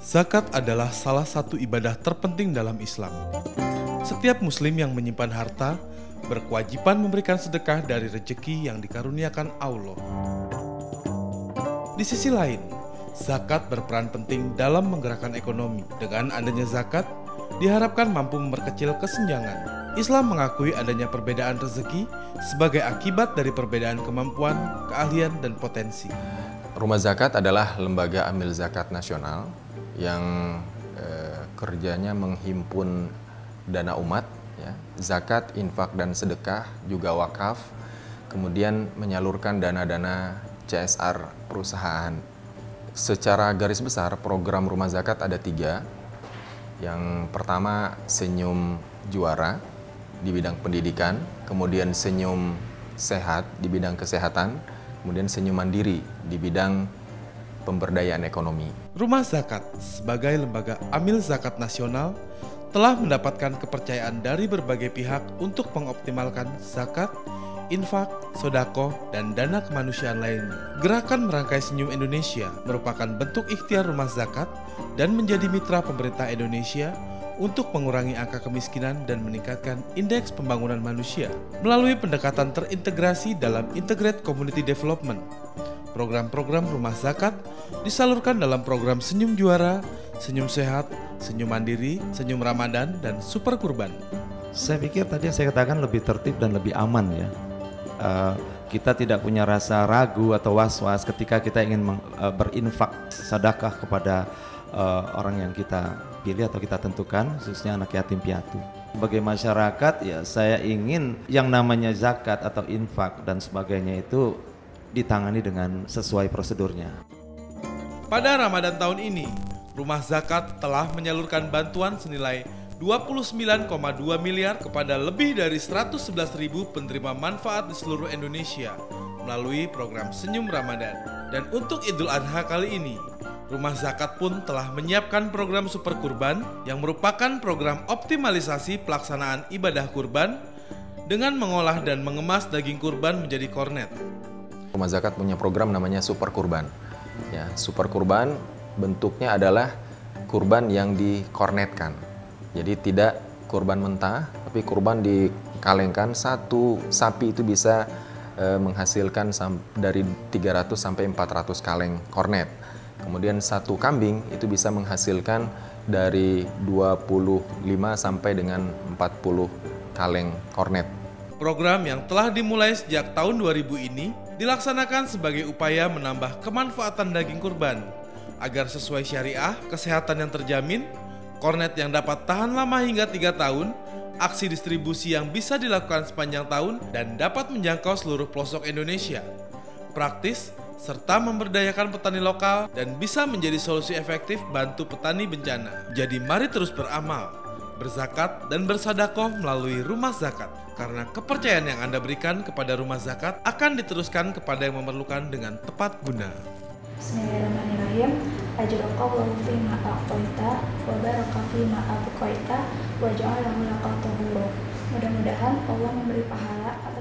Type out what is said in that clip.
Zakat adalah salah satu ibadah terpenting dalam Islam. Setiap muslim yang menyimpan harta berkewajiban memberikan sedekah dari rezeki yang dikaruniakan Allah. Di sisi lain, zakat berperan penting dalam menggerakkan ekonomi. Dengan adanya zakat, diharapkan mampu memperkecil kesenjangan. Islam mengakui adanya perbedaan rezeki sebagai akibat dari perbedaan kemampuan, keahlian, dan potensi. Rumah Zakat adalah lembaga amil zakat nasional yang kerjanya menghimpun dana umat, ya, zakat, infak, dan sedekah, juga wakaf, kemudian menyalurkan dana-dana CSR perusahaan. Secara garis besar, program Rumah Zakat ada 3. Yang pertama, Senyum Juara di bidang pendidikan, kemudian Senyum Sehat di bidang kesehatan, kemudian Senyum Mandiri di bidang pemberdayaan ekonomi. Rumah Zakat sebagai lembaga amil zakat nasional telah mendapatkan kepercayaan dari berbagai pihak untuk mengoptimalkan zakat, infak, sodaqoh, dan dana kemanusiaan lainnya. Gerakan Merangkai Senyum Indonesia merupakan bentuk ikhtiar Rumah Zakat dan menjadi mitra pemerintah Indonesia untuk mengurangi angka kemiskinan dan meningkatkan indeks pembangunan manusia melalui pendekatan terintegrasi dalam Integrated Community Development. Program-program Rumah Zakat disalurkan dalam program Senyum Juara, Senyum Sehat, Senyum Mandiri, Senyum Ramadan, dan Super Kurban. Saya pikir tadi yang saya katakan lebih tertib dan lebih aman, ya. Kita tidak punya rasa ragu atau was-was ketika kita ingin berinfak sedekah kepada orang yang kita pilih atau kita tentukan, khususnya anak yatim piatu. Sebagai masyarakat, ya, saya ingin yang namanya zakat atau infak dan sebagainya itu ditangani dengan sesuai prosedurnya. Pada Ramadan tahun ini, Rumah Zakat telah menyalurkan bantuan senilai 29,2 miliar kepada lebih dari 111.000 penerima manfaat di seluruh Indonesia melalui program Senyum Ramadan. Dan untuk Idul Adha kali ini, Rumah Zakat pun telah menyiapkan program Super Kurban yang merupakan program optimalisasi pelaksanaan ibadah kurban dengan mengolah dan mengemas daging kurban menjadi kornet. Rumah Zakat punya program namanya Super Kurban. Ya, Super Kurban bentuknya adalah kurban yang dikornetkan. Jadi tidak kurban mentah, tapi kurban dikalengkan. Satu sapi itu bisa menghasilkan dari 300 sampai 400 kaleng kornet. Kemudian satu kambing itu bisa menghasilkan dari 25 sampai dengan 40 kaleng kornet. Program yang telah dimulai sejak tahun 2000 ini dilaksanakan sebagai upaya menambah kemanfaatan daging kurban agar sesuai syariah, kesehatan yang terjamin, kornet yang dapat tahan lama hingga 3 tahun, aksi distribusi yang bisa dilakukan sepanjang tahun dan dapat menjangkau seluruh pelosok Indonesia, praktis, serta memberdayakan petani lokal dan bisa menjadi solusi efektif bantu petani bencana. Jadi mari terus beramal, berzakat dan bersedekah melalui Rumah Zakat, karena kepercayaan yang Anda berikan kepada Rumah Zakat akan diteruskan kepada yang memerlukan dengan tepat guna. Bismillahirrahmanirrahim. Ajrokallahu fima aqtaita wa baraka fima abqaita wa ja'alahu laka tahura. Mudah-mudahan Allah memberi pahala atas